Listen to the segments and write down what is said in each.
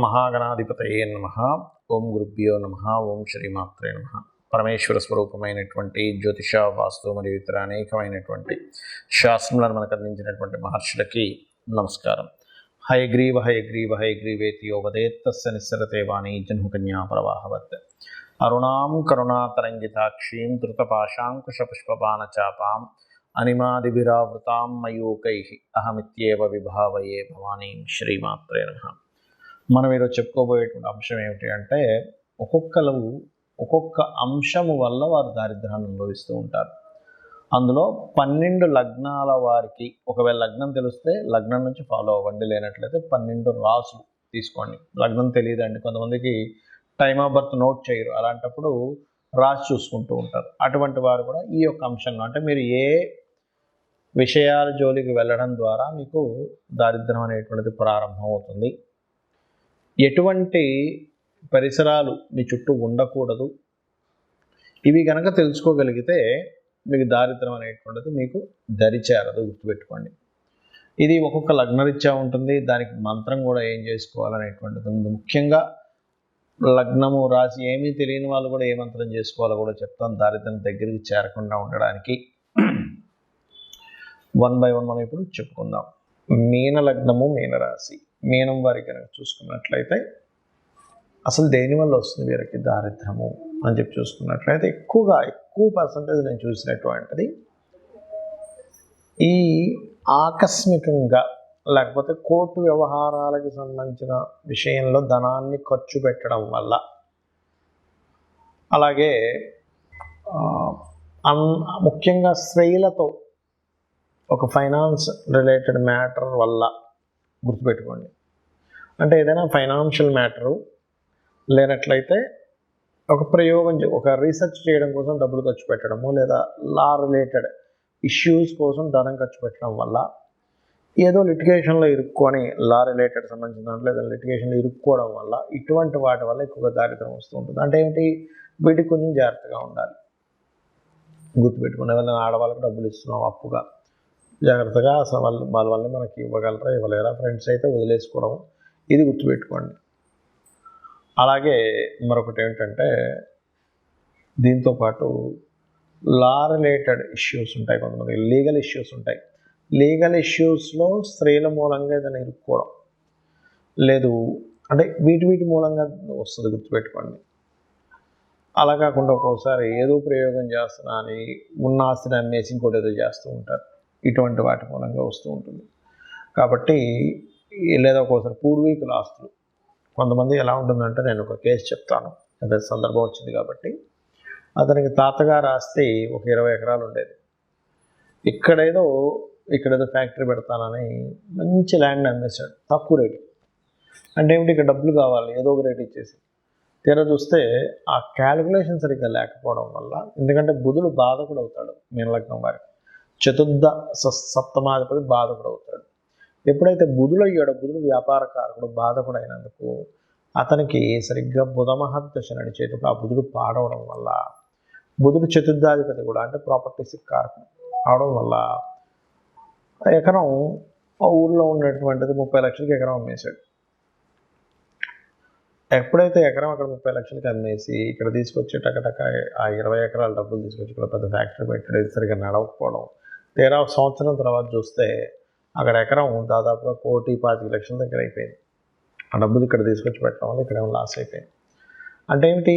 మహాగణాధిపతయే నమః. ఓం గురుభ్యో నమః. ఓం శ్రీమాత్రే నమః. పరమేశ్వర స్వరూపమైనటువంటి జ్యోతిష, వాస్తు మరియు ఇతర అనేకమైనటువంటి శాస్త్రములను మనకు అందించినటువంటి మహర్షులకి నమస్కారం. హయగ్రీవ హయగ్రీవ హయగ్రీవేతి యోగదేత్తస్య నిస్సరతే వాణి జన్మకన్యా ప్రవాహవత్. అరుణాం కరుణాతరంగితాక్షీం ధృతపాశాంకుశపుష్పబాణచాపాం అనిమాదిభిరావృతాం మయూకైః అహమిత్యేవ విభావయే భవానీం. శ్రీమాత్రే నమః. మనం ఈరోజు చెప్పుకోబోయేటువంటి అంశం ఏమిటి అంటే, ఒక్కొక్క అంశము వల్ల వారు దారిద్ర్యాన్ని అనుభవిస్తూ ఉంటారు. అందులో 12 లగ్నాల వారికి, ఒకవేళ లగ్నం తెలిస్తే లగ్నం నుంచి ఫాలో అవ్వండి, లేనట్లయితే 12 రాసులు తీసుకోండి. లగ్నం తెలియదండి, కొంతమందికి టైమ్ ఆఫ్ బర్త్ నోట్ చేయరు, అలాంటప్పుడు రాసి చూసుకుంటూ ఉంటారు. అటువంటి వారు కూడా ఈ యొక్క అంశంలో, అంటే మీరు ఏ విషయాల జోలికి వెళ్ళడం ద్వారా మీకు దారిద్ర్యం అనేటువంటిది ప్రారంభం అవుతుంది, ఎటువంటి పరిసరాలు మీ చుట్టూ ఉండకూడదు, ఇవి కనుక తెలుసుకోగలిగితే మీకు దారిద్ర్యం అనేటువంటిది మీకు దరిచేరదు. గుర్తుపెట్టుకోండి. ఇది ఒక్కొక్క లగ్నరీత్యా ఉంటుంది, దానికి మంత్రం కూడా ఏం చేసుకోవాలనేటువంటిది ఉంది. ముఖ్యంగా లగ్నము రాసి ఏమీ తెలియని వాళ్ళు కూడా ఏ మంత్రం చేసుకోవాలో కూడా చెప్తాను, దారిద్ర్యం దగ్గరికి చేరకుండా ఉండడానికి. 1 by 1 మనం ఇప్పుడు చెప్పుకుందాం. మీన లగ్నము, మీనరాశి. మీనం వారికి కనుక చూసుకున్నట్లయితే అసలు దేనివల్ల వస్తుంది వీరికి దారిద్ర్యము అని చెప్పి చూసుకున్నట్లయితే ఎక్కువ పర్సంటేజ్ నేను చూసినటువంటిది ఈ ఆకస్మికంగా, లేకపోతే కోర్టు వ్యవహారాలకు సంబంధించిన విషయంలో ధనాన్ని ఖర్చు పెట్టడం వల్ల, అలాగే ముఖ్యంగా స్త్రీలతో ఒక ఫైనాన్స్ రిలేటెడ్ మ్యాటర్ వల్ల. గుర్తుపెట్టుకోండి, అంటే ఏదైనా ఫైనాన్షియల్ మ్యాటరు, లేనట్లయితే ఒక ప్రయోగం, ఒక రీసెర్చ్ చేయడం కోసం డబ్బులు ఖర్చు పెట్టడము, లేదా లా రిలేటెడ్ ఇష్యూస్ కోసం ధనం ఖర్చు పెట్టడం వల్ల, ఏదో లిటిగేషన్లో ఇరుక్కొని, లా రిలేటెడ్ సంబంధించిన లేదా లిటిగేషన్లో ఇరుక్కోవడం వల్ల, ఇటువంటి వాటి వల్ల ఎక్కువగా దారిద్ర్యం వస్తూ ఉంటుంది. అంటే ఏమిటి, వీటికి కొంచెం జాగ్రత్తగా ఉండాలి. గుర్తుపెట్టుకునే వాళ్ళని, ఆడవాళ్ళకి డబ్బులు ఇస్తున్నాం అప్పుగా, జాగ్రత్తగా అసలు వాళ్ళ వల్ల మనకి ఇవ్వగలరా ఇవ్వలేరా, ఫ్రెండ్స్ అయితే వదిలేసుకోవడం, ఇది గుర్తుపెట్టుకోండి. అలాగే మరొకటి ఏమిటంటే, దీంతోపాటు లా రిలేటెడ్ ఇష్యూస్ ఉంటాయి, కొంతమంది లీగల్ ఇష్యూస్ ఉంటాయి. లీగల్ ఇష్యూస్లో స్త్రీల మూలంగా ఏదైనా ఇరుక్కోవడం లేదు, అంటే వీటి మూలంగా వస్తుంది. గుర్తుపెట్టుకోండి. అలా కాకుండా ఒక్కోసారి ఏదో ప్రయోగం చేస్తున్నా అని ఉన్న ఆస్తిని అమ్మేసి ఇంకోటి ఏదో చేస్తూ ఉంటారు. ఇటువంటి వాటి మూలంగా వస్తూ ఉంటుంది. కాబట్టి లేదా ఒక్కోసారి పూర్వీకుల ఆస్తులు, కొంతమంది ఎలా ఉంటుందంటే, నేను ఒక కేసు చెప్తాను, అదే సందర్భం వచ్చింది కాబట్టి. అతనికి తాతగారు ఆస్తి ఒక 20 ఎకరాలు ఉండేది. ఇక్కడేదో ఫ్యాక్టరీ పెడతానని మంచి ల్యాండ్ అమ్మేశాడు తక్కువ రేటు. అంటే ఏమిటి, ఇక్కడ డబ్బులు కావాలి, ఏదో ఒక రేటు ఇచ్చేసి. తీరా చూస్తే ఆ క్యాలిక్యులేషన్ సరిగ్గా లేకపోవడం వల్ల, ఎందుకంటే బుధుడు బాధకుడు అవుతాడు మీనలగ్నం వారికి, చతుర్థ సప్తమాధిపతి బాధకుడు అవుతాడు. ఎప్పుడైతే బుధుడు అయ్యాడో, బుధుడు వ్యాపారకారకుడు, బాధకుడు అయినందుకు అతనికి సరిగ్గా బుధ మహర్దశ నడిచేటప్పుడు ఆ బుధుడు పాడవడం వల్ల, బుధుడు చతుర్థాధిపతి కూడా, అంటే ప్రాపర్టీస్ కారకుడు అవడం వల్ల, ఎకరం ఊళ్ళో ఉన్నటువంటిది 30 లక్షలకి ఎకరం అమ్మేశాడు. ఎప్పుడైతే ఎకరం అక్కడ 30 లక్షలకి అమ్మేసి ఇక్కడ తీసుకొచ్చి టకటక ఆ 20 ఎకరాల డబ్బులు తీసుకొచ్చి ఇక్కడ పెద్ద ఫ్యాక్టరీ పెట్టాడు, సరిగ్గా నడవకపోవడం. తీరా సంవత్సరం తర్వాత చూస్తే అక్కడ ఎకరం దాదాపుగా 1,25,00,000 దగ్గర అయిపోయింది. ఆ డబ్బులు ఇక్కడ తీసుకొచ్చి పెట్టడం వల్ల ఇక్కడ లాస్ అయిపోయింది. అంటే ఏమిటి,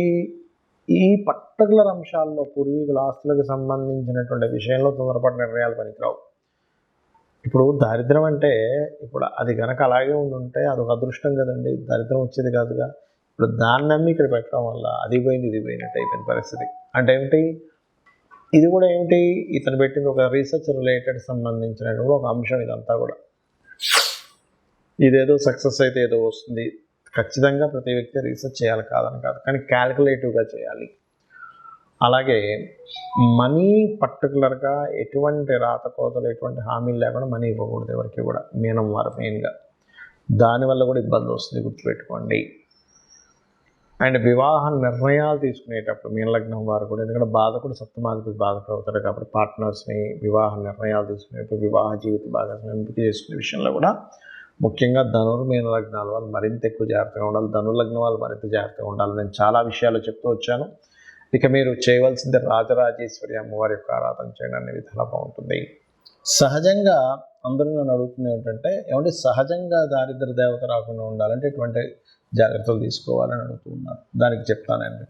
ఈ పర్టికులర్ అంశాల్లో పూర్వీకుల ఆస్తులకు సంబంధించినటువంటి విషయంలో తొందరపాటు నిర్ణయాలు పనికిరావు. ఇప్పుడు దారిద్ర్యం అంటే, ఇప్పుడు అది కనుక అలాగే ఉండుంటే అదొక అదృష్టం కదండి, దారిద్ర్యం వచ్చేది కాదుగా. ఇప్పుడు దాన్ని నమ్మి ఇక్కడ పెట్టడం వల్ల అది పోయింది ఇది పోయినట్టు అయిపోయింది పరిస్థితి. అంటే ఏమిటి, ఇది కూడా ఏమిటి, ఇతను పెట్టింది ఒక రీసెర్చ్ రిలేటెడ్ సంబంధించినటువంటి ఒక అంశం. ఇదంతా కూడా ఇదేదో సక్సెస్ అయితే ఏదో వస్తుంది, ఖచ్చితంగా ప్రతి వ్యక్తి రీసెర్చ్ చేయాలి కాదని కాదు, కానీ క్యాల్కులేటివ్గా చేయాలి. అలాగే మనీ పర్టికులర్గా ఎటువంటి రాతకోతలు, ఎటువంటి హామీలు లేకుండా మనీ ఇవ్వకూడదు ఎవరికి కూడా, మీనం వారు మెయిన్గా. దానివల్ల కూడా ఇబ్బంది వస్తుంది, గుర్తుపెట్టుకోండి. అండ్ వివాహ నిర్ణయాలు తీసుకునేటప్పుడు మీనలగ్నం వారు కూడా, ఎందుకంటే బాధకుడు సప్తమాధిపతి బాధకుడు అవుతాడు కాబట్టి, పార్ట్నర్స్ని వివాహ నిర్ణయాలు తీసుకునేటప్పుడు, వివాహ జీవిత భాగస్వామిని ఎంపిక చేసుకునే విషయంలో కూడా ముఖ్యంగా ధనుర్మీన లగ్నాల వాళ్ళు మరింత ఎక్కువ జాగ్రత్తగా ఉండాలి, ధనుర్లగ్నం వాళ్ళు మరింత జాగ్రత్తగా ఉండాలి. నేను చాలా విషయాలు చెప్తూ వచ్చాను. ఇక మీరు చేయవలసింది రాజరాజేశ్వరి అమ్మవారి యొక్క ఆరాధన చేయడం అనే విధాలా బాగుంటుంది. సహజంగా అందరూ నన్ను అడుగుతుంది ఏంటంటే, ఏమంటే సహజంగా దారిద్ర దేవత రాకుండా ఉండాలంటే ఎటువంటి జాగ్రత్తలు తీసుకోవాలని అడుగుతున్నారు. దానికి చెప్తానండి.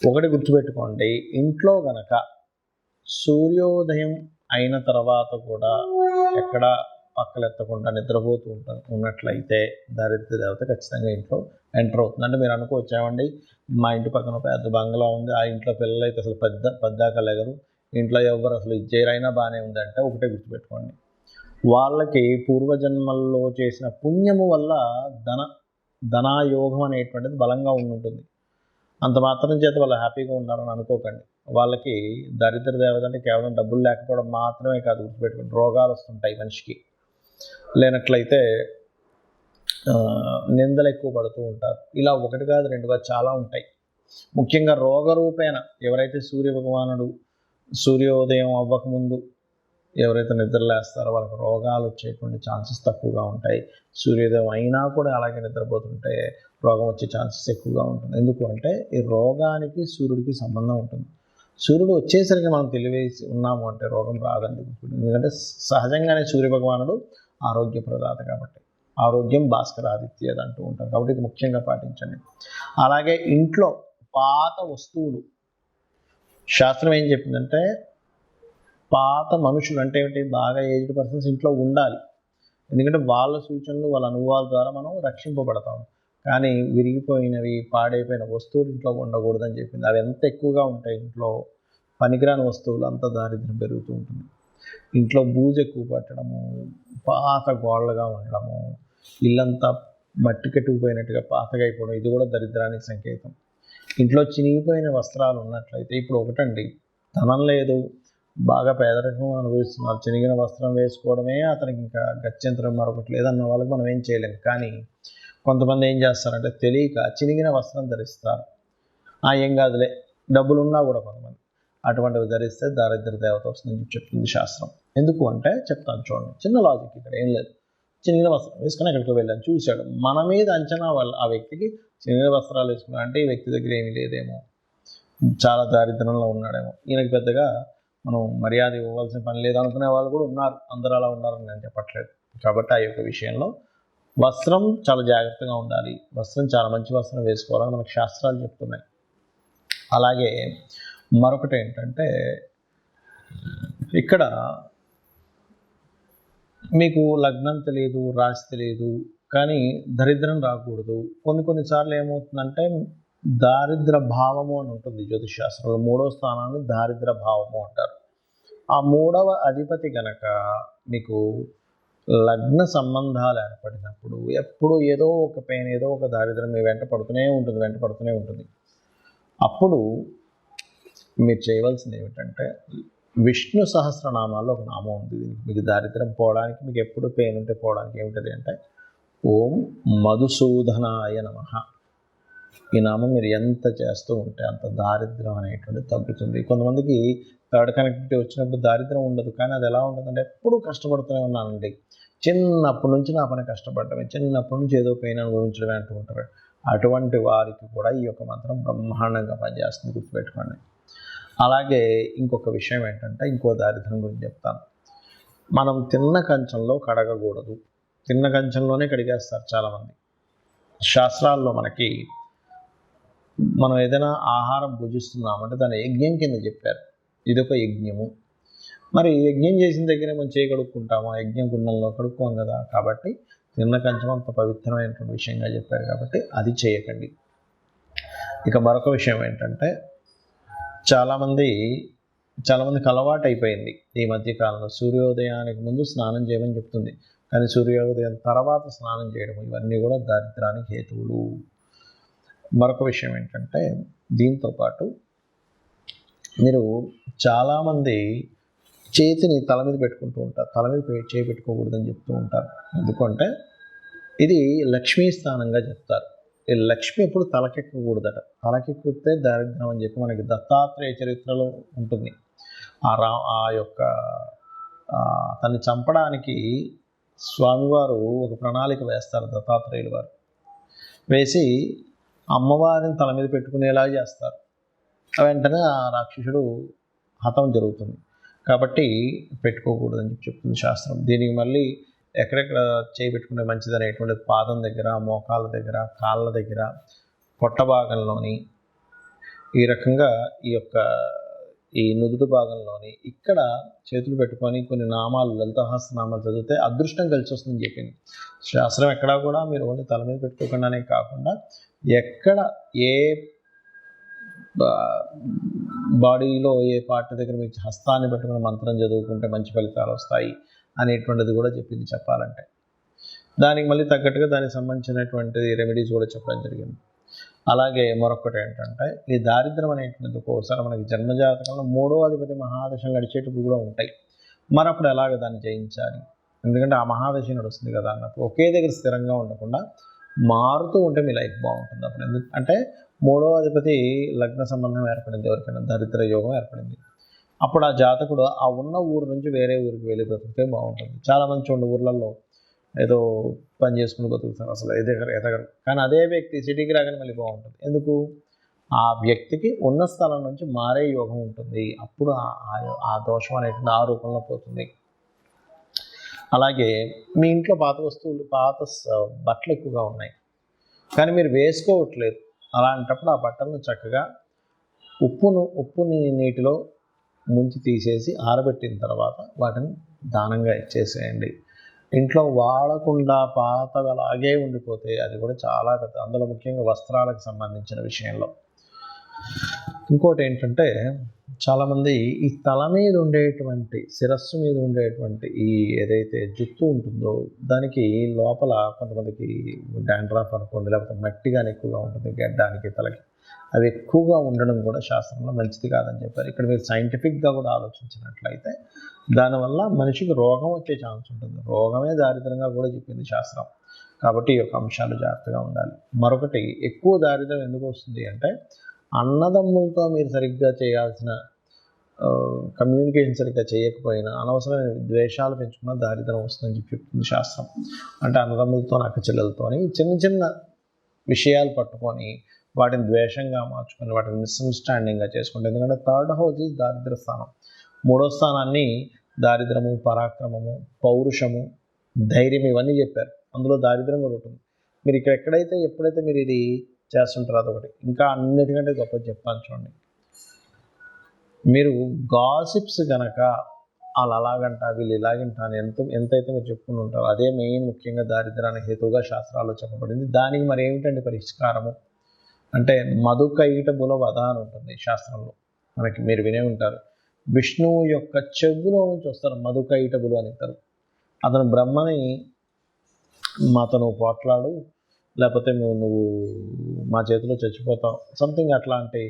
ఒకటి గుర్తుపెట్టుకోండి, ఇంట్లో గనక సూర్యోదయం అయిన తర్వాత కూడా ఎక్కడ పక్కలెత్తకుండా నిద్రపోతూ ఉన్నట్లయితే దారిద్ర దేవత ఖచ్చితంగా ఇంట్లో ఎంటర్ అవుతుంది. అంటే మీరు అనుకోవచ్చు, ఏమండి మా ఇంటి పక్కన పెద్ద బంగ్లా ఉంది, ఆ ఇంట్లో పిల్లలు అయితే అసలు పెద్దాక లేగరు, ఇంట్లో ఎవరు అసలు ఇజ్జేరైనా బాగానే ఉందంటే ఒకటే గుర్తుపెట్టుకోండి, వాళ్ళకి పూర్వజన్మల్లో చేసిన పుణ్యము వల్ల ధనాయోగం అనేటువంటిది బలంగా ఉంటుంది. అంత మాత్రం చేత వాళ్ళు హ్యాపీగా ఉన్నారని అనుకోకండి. వాళ్ళకి దరిద్ర దేవత అంటే కేవలం డబ్బులు లేకపోవడం మాత్రమే కాదు, గుర్తుపెట్టుకోండి, రోగాలు వస్తుంటాయి మనిషికి. లేనట్లయితే నిందలు ఎక్కువ పడుతూ ఉంటారు. ఇలా ఒకటి కాదు రెండు కాదు చాలా ఉంటాయి. ముఖ్యంగా రోగరూపేణ ఎవరైతే సూర్య భగవానుడు సూర్యోదయం అవ్వకముందు ఎవరైతే నిద్రలేస్తారో వాళ్ళకి రోగాలు వచ్చేటువంటి ఛాన్సెస్ తక్కువగా ఉంటాయి. సూర్యోదయం అయినా కూడా అలాగే నిద్రపోతుంటే రోగం వచ్చే ఛాన్సెస్ ఎక్కువగా ఉంటుంది. ఎందుకు అంటే ఈ రోగానికి సూర్యుడికి సంబంధం ఉంటుంది. సూర్యుడు వచ్చేసరికి మనం తెలివేసి ఉన్నాము అంటే రోగం రాదండి. ఎందుకంటే సహజంగానే సూర్యభగవానుడు ఆరోగ్య ప్రదాత కాబట్టి, ఆరోగ్యం భాస్కరాదిత్యది అంటూ ఉంటారు కాబట్టి ఇది ముఖ్యంగా పాటించండి. అలాగే ఇంట్లో పాత వస్తువులు, శాస్త్రం ఏం చెప్పిందంటే పాత మనుషులు అంటే ఏమిటి, బాగా ఏజ్డ్ పర్సన్స్ ఇంట్లో ఉండాలి. ఎందుకంటే వాళ్ళ సూచనలు వాళ్ళ అనుభవాల ద్వారా మనం రక్షింపబడతాం. కానీ విరిగిపోయినవి పాడైపోయిన వస్తువులు ఇంట్లో ఉండకూడదని చెప్పింది. అవి ఎంత ఎక్కువగా ఉంటాయి ఇంట్లో, పనికిరాని వస్తువులు అంత దారిద్ర్యం పెరుగుతూ ఉంటుంది. ఇంట్లో బూజు ఎక్కువ పట్టడము, పాత గోళ్ళగా ఉండడము, ఇల్లంతా మట్టి కట్టుకుపోయినట్టుగా పాతగా అయిపోవడం, ఇది కూడా దరిద్రానికి సంకేతం. ఇంట్లో చినిగిపోయిన వస్త్రాలు ఉన్నట్లయితే, ఇప్పుడు ఒకటండి, ధనం లేదు, బాగా పేదరికం అనుభవిస్తున్నారు, చినిగిన వస్త్రం వేసుకోవడమే అతనికి ఇంకా గత్యంతరం మరొకటి లేదన్న వాళ్ళకి మనం ఏం చేయలేము. కానీ కొంతమంది ఏం చేస్తారంటే తెలియక చినిగిన వస్త్రం ధరిస్తారు. ఏం కాదులే, డబ్బులున్నా కూడా కొంతమంది అటువంటివి ధరిస్తే దారిద్ర దేవత వస్తుందని చెప్తుంది శాస్త్రం. ఎందుకు అంటే చెప్తాను చూడండి, చిన్న లాజిక్ ఇక్కడ ఏం లేదు. చినిగిన వస్త్రం వేసుకుని ఎక్కడికి వెళ్ళాను, చూశాడు, మన మీద అంచనా వాళ్ళు ఆ వ్యక్తికి చినిగిన వస్త్రాలు వేసుకున్నా అంటే ఈ వ్యక్తి దగ్గర ఏమీ లేదేమో, చాలా దారిద్రంలో ఉన్నాడేమో, ఈయనకి పెద్దగా మనం మర్యాద ఇవ్వవలసిన పని లేదు అనుకునే వాళ్ళు కూడా ఉన్నారు. అందరూ అలా ఉన్నారని నేను చెప్పట్లేదు. కాబట్టి ఆ యొక్క విషయంలో వస్త్రం చాలా జాగ్రత్తగా ఉండాలి. వస్త్రం చాలా మంచి వస్త్రం వేసుకోవాలని మనకు శాస్త్రాలు చెప్తున్నాయి. అలాగే మరొకటి ఏంటంటే, ఇక్కడ మీకు లగ్నం తెలియదు, రాశి తెలియదు, కానీ దరిద్రం రాకూడదు. కొన్నిసార్లు ఏమవుతుందంటే దారిద్ర భావము అని ఉంటుంది జ్యోతిష్ శాస్త్రంలో. 3వ స్థానాన్ని దారిద్ర భావము అంటారు. ఆ 3వ అధిపతి కనుక మీకు లగ్న సంబంధాలు ఏర్పడినప్పుడు ఎప్పుడు ఏదో ఒక పెయిన్, ఏదో ఒక దారిద్రం మీ వెంట పడుతూనే ఉంటుంది. అప్పుడు మీరు చేయవలసింది ఏమిటంటే, విష్ణు సహస్రనామాల్లో ఒక నామం ఉంది. మీకు దారిద్రం పోవడానికి, మీకు ఎప్పుడు పెయిన్ ఉంటే పోవడానికి ఏమిటది అంటే ఓం మధుసూదనాయ నమః. ఈ నామం మీరు ఎంత చేస్తూ ఉంటే అంత దారిద్రం అనేటువంటిది తగ్గుతుంది. కొంతమందికి థర్డ్ కనెక్టివిటీ వచ్చినప్పుడు దారిద్రం ఉండదు, కానీ అది ఎలా ఉంటుందంటే ఎప్పుడూ కష్టపడుతూనే ఉన్నానండి, చిన్నప్పటి నుంచి నా పని కష్టపడటమే, చిన్నప్పటి నుంచి ఏదో పెయిన్ అనుభవించడమే అంటూ ఉంటారు. అటువంటి వారికి కూడా ఈ యొక్క మంత్రం బ్రహ్మాండంగా పనిచేస్తుంది, గుర్తుపెట్టుకోండి. అలాగే ఇంకొక విషయం ఏంటంటే, ఇంకో దారిద్రం గురించి చెప్తాను. మనం తిన్న కంచంలో కడగకూడదు. తిన్న కంచంలోనే కడిగేస్తారు చాలామంది. శాస్త్రాల్లో మనకి మనం ఏదైనా ఆహారం భుజిస్తున్నామంటే దాన్ని యజ్ఞం కింద చెప్పారు. ఇదొక యజ్ఞము. మరి యజ్ఞం చేసిన దగ్గరే మనం చేయగలుగుకుంటామా? యజ్ఞం గుండంలో కడుక్కోం కదా. కాబట్టి తిన్న కంచం అంత పవిత్రమైనటువంటి విషయంగా చెప్పారు కాబట్టి అది చేయకండి. ఇక మరొక విషయం ఏంటంటే, చాలామందికి అలవాటు అయిపోయింది ఈ మధ్యకాలంలో సూర్యోదయానికి ముందు స్నానం చేయమని చెప్తుంది, కానీ సూర్యోదయం తర్వాత స్నానం చేయడం, ఇవన్నీ కూడా దారిద్రానికి హేతువులు. మరొక విషయం ఏంటంటే, దీంతోపాటు మీరు చాలామంది చేతిని తల మీద పెట్టుకుంటూ ఉంటారు, తల మీద చేయి పెట్టుకోకూడదని చెప్తూ ఉంటారు. ఎందుకంటే ఇది లక్ష్మీ స్థానంగా చెప్తారు. ఈ లక్ష్మి ఎప్పుడు తలకెక్కకూడదట. తలకెక్కితే దారిద్రం అని చెప్పి మనకి దత్తాత్రేయ చరిత్రలో ఉంటుంది. ఆ యొక్క తన్ని చంపడానికి స్వామివారు ఒక ప్రణాళిక వేస్తారు, దత్తాత్రేయులు వారు వేసి అమ్మవారిని తల మీద పెట్టుకునేలా చేస్తారు. వెంటనే ఆ రాక్షసుడు హతం జరుగుతుంది. కాబట్టి పెట్టుకోకూడదని చెప్తుంది శాస్త్రం. దీనికి మళ్ళీ ఎక్కడెక్కడ చేయబెట్టుకుంటే మంచిది అనేటువంటి పాదం దగ్గర, మోకాళ్ళ దగ్గర, కాళ్ళ దగ్గర, పొట్ట భాగంలోని, ఈ రకంగా ఈ నుదుటి భాగంలోని ఇక్కడ చేతులు పెట్టుకొని కొన్ని నామాలు, లలితాసహస్రనామాలు చదివితే అదృష్టం కలిసి వస్తుందని చెప్పింది శాస్త్రం. ఎక్కడా కూడా మీరు ఓన్లీ తల మీద పెట్టుకోకుండానే కాకుండా ఎక్కడ ఏ బాడీలో ఏ పార్ట్ దగ్గర మీకు హస్తాన్ని పెట్టుకుని మంత్రం చదువుకుంటే మంచి ఫలితాలు వస్తాయి అనేటువంటిది కూడా చెప్పింది చెప్పాలంటే. దానికి మళ్ళీ తగ్గట్టుగా దానికి సంబంధించినటువంటి రెమెడీస్ కూడా చెప్పడం జరిగింది. అలాగే మరొకటి ఏంటంటే, ఈ దారిద్ర్యం అనేటువంటిది ఒక్కోసారి మనకి జన్మజాతకంలో 3వ అధిపతి మహాదశ నడిచేటప్పుడు కూడా ఉంటాయి. మరప్పుడు ఎలాగ దాన్ని జయించాలి? ఎందుకంటే ఆ మహాదశ నడుస్తుంది కదా అన్నప్పుడు ఒకే దగ్గర స్థిరంగా ఉండకుండా మారుతూ ఉంటే మీ లైఫ్ బాగుంటుంది. అప్పుడు ఎందుకంటే 3వ అధిపతి లగ్న సంబంధం ఏర్పడింది, ఎవరికైనా దరిద్ర యోగం ఏర్పడింది. అప్పుడు ఆ జాతకుడు ఆ ఉన్న ఊరు నుంచి వేరే ఊరికి వెళ్ళి బ్రతికితే బాగుంటుంది. చాలామంది చూడండి ఊర్లలో ఏదో పని చేసుకుని బతుకుతారు, అసలు ఎదగరు. కానీ అదే వ్యక్తి సిటీకి రాగానే మళ్ళీ బాగుంటుంది. ఎందుకు? ఆ వ్యక్తికి ఉన్న స్థలం నుంచి మారే యోగం ఉంటుంది. అప్పుడు ఆ దోషం అనేటువంటి ఆ రూపంలో పోతుంది. అలాగే మీ ఇంట్లో పాత వస్తువులు, పాత బట్టలు ఎక్కువగా ఉన్నాయి కానీ మీరు వేసుకోవట్లేదు. అలాంటప్పుడు ఆ బట్టలను చక్కగా ఉప్పుని నీటిలో ముంచి తీసేసి ఆరబెట్టిన తర్వాత వాటిని దానంగా ఇచ్చేసేయండి. ఇంట్లో వాడకుండా పాతవి అలాగే ఉండిపోతే అది కూడా చాలా పెద్ద, అందులో ముఖ్యంగా వస్త్రాలకు సంబంధించిన విషయంలో. ఇంకోటి ఏంటంటే, చాలామంది ఈ తల మీద ఉండేటువంటి, శిరస్సు మీద ఉండేటువంటి ఈ ఏదైతే జుట్టు ఉంటుందో దానికి లోపల కొంతమందికి డాండ్రఫ్ అనుకోండి, లేకపోతే మట్టి కానీ ఎక్కువగా ఉంటుంది గడ్డానికి, తలకి. అవి ఎక్కువగా ఉండడం కూడా శాస్త్రంలో మంచిది కాదని చెప్పారు. ఇక్కడ మీరు సైంటిఫిక్గా కూడా ఆలోచించినట్లయితే దానివల్ల మనిషికి రోగం వచ్చే ఛాన్స్ ఉంటుంది. రోగమే దారిద్రంగా కూడా చెప్పింది శాస్త్రం. కాబట్టి ఈ యొక్క అంశాలు జాగ్రత్తగా ఉండాలి. మరొకటి, ఎక్కువ దారిద్రం ఎందుకు వస్తుంది అంటే, అన్నదమ్ములతో మీరు సరిగ్గా చేయాల్సిన కమ్యూనికేషన్ సరిగ్గా చేయకపోయినా అనవసరమైన ద్వేషాలు పెంచుకున్న దారిద్రం వస్తుందని చెప్తుంది శాస్త్రం. అంటే అన్నదమ్ములతో, అక్క చెల్లెలతో చిన్న చిన్న విషయాలు పట్టుకొని వాటిని ద్వేషంగా మార్చుకొని వాటిని మిస్అండర్స్టాండింగ్గా చేసుకుంటే, ఎందుకంటే 3rd హౌస్ ఈజ్ దారిద్ర స్థానం. 3వ స్థానాన్ని దారిద్రము, పరాక్రమము, పౌరుషము, ధైర్యం ఇవన్నీ చెప్పారు. అందులో దారిద్రం కూడా ఉంటుంది. మీరు ఇక్కడ ఎప్పుడైతే మీరు ఇది చేస్తుంటారు అదొకటి. ఇంకా అన్నిటికంటే గొప్పది చెప్తాను చూడండి. మీరు గాసిప్స్ కనుక వాళ్ళు అలాగంట వీళ్ళు ఇలాగంట అని ఎంతైతే మీరు చెప్పుకుని ఉంటారో అదే మెయిన్ ముఖ్యంగా దారిద్రానికి హేతువుగా శాస్త్రాల్లో చెప్పబడింది. దానికి మరి ఏమిటండి పరిష్కారము అంటే, మధుకైటబుల వధ అని ఉంటుంది శాస్త్రంలో. మనకి మీరు వినే ఉంటారు, విష్ణువు యొక్క చెవులో నుంచి వస్తారు మధుకైటబులు అని అంటారు. అతను బ్రహ్మని మాతో నువ్వు పోట్లాడు, లేకపోతే నువ్వు మా చేతిలో చచ్చిపోతావు, సంథింగ్ అట్లాంటి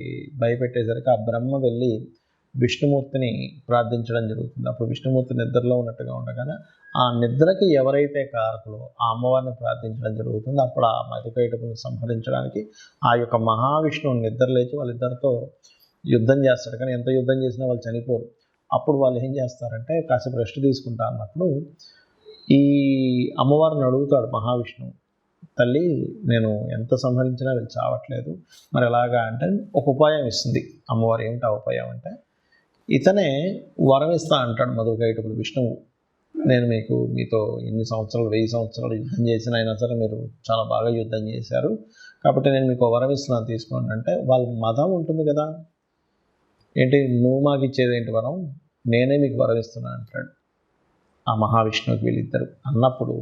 భయపెట్టేసరికి ఆ బ్రహ్మ వెళ్ళి విష్ణుమూర్తిని ప్రార్థించడం జరుగుతుంది. అప్పుడు విష్ణుమూర్తి నిద్రలో ఉన్నట్టుగా ఉండగానే ఆ నిద్రకి ఎవరైతే కారకులో ఆ అమ్మవారిని ప్రార్థించడం జరుగుతుంది. అప్పుడు ఆ మధుకైటపుని సంహరించడానికి ఆ యొక్క మహావిష్ణువు నిద్ర లేచి వాళ్ళిద్దరితో యుద్ధం చేస్తాడు. కానీ ఎంత యుద్ధం చేసినా వాళ్ళు చనిపోరు. అప్పుడు వాళ్ళు ఏం చేస్తారంటే, కాసేపు రెస్ట్ తీసుకుంటా అన్నప్పుడు ఈ అమ్మవారిని అడుగుతాడు మహావిష్ణువు, తల్లి నేను ఎంత సంహరించినా వీళ్ళు చావట్లేదు, మరి ఎలాగా అంటే ఒక ఉపాయం ఇస్తుంది అమ్మవారు. ఏమిటి ఆ ఉపాయం అంటే, ఇతనే వరం ఇస్తా అంటాడు మధుకైటపులు విష్ణువు. నేను మీతో ఎన్ని సంవత్సరాలు 1000 సంవత్సరాలు యుద్ధం చేసిన అయినా సరే మీరు చాలా బాగా యుద్ధం చేశారు, కాబట్టి నేను మీకు వరం ఇస్తున్నాను తీసుకోండి అంటే, వాళ్ళ మదం ఉంటుంది కదా, ఏంటి నువ్వు మాకు ఇచ్చేది ఏంటి వరం, నేనే మీకు వరం ఇస్తున్నాను అంటాడు ఆ మహావిష్ణువుకి వీళ్ళిద్దరు అన్నప్పుడు.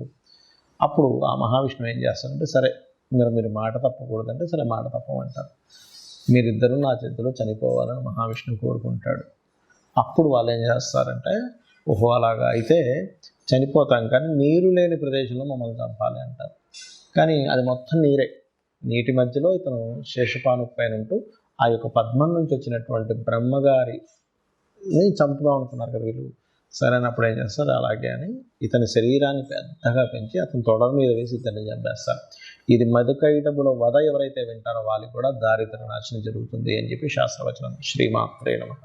అప్పుడు ఆ మహావిష్ణువు ఏం చేస్తారంటే, సరే మీరు మాట తప్పకూడదంటే సరే మాట తప్పమంటారు. మీరిద్దరూ నా చేతిలో చనిపోవాలని మహావిష్ణువు కోరుకుంటాడు. అప్పుడు వాళ్ళు ఏం చేస్తారంటే, ఓహో అలాగా అయితే చనిపోతాం కానీ నీరు లేని ప్రదేశంలో మమ్మల్ని చంపాలి అంటారు. కానీ అది మొత్తం నీరే. నీటి మధ్యలో ఇతను శేషపాను పైన ఉంటూ ఆ యొక్క పద్మం నుంచి వచ్చినటువంటి బ్రహ్మగారిని చంపుదాం అనుకున్నారు కదా వీళ్ళు. సరైనప్పుడు ఏం చేస్తారు, అలాగే అని ఇతని శరీరాన్ని పెద్దగా పెంచి అతని తొడల మీద వేసి ఇతన్ని చంపేస్తారు. ఇది మధుకైటబుల వధ ఎవరైతే వింటారో వాళ్ళకి కూడా దారిద్ర నాశనం జరుగుతుంది అని చెప్పి శాస్త్రవచనం. శ్రీమాత్రే నమః.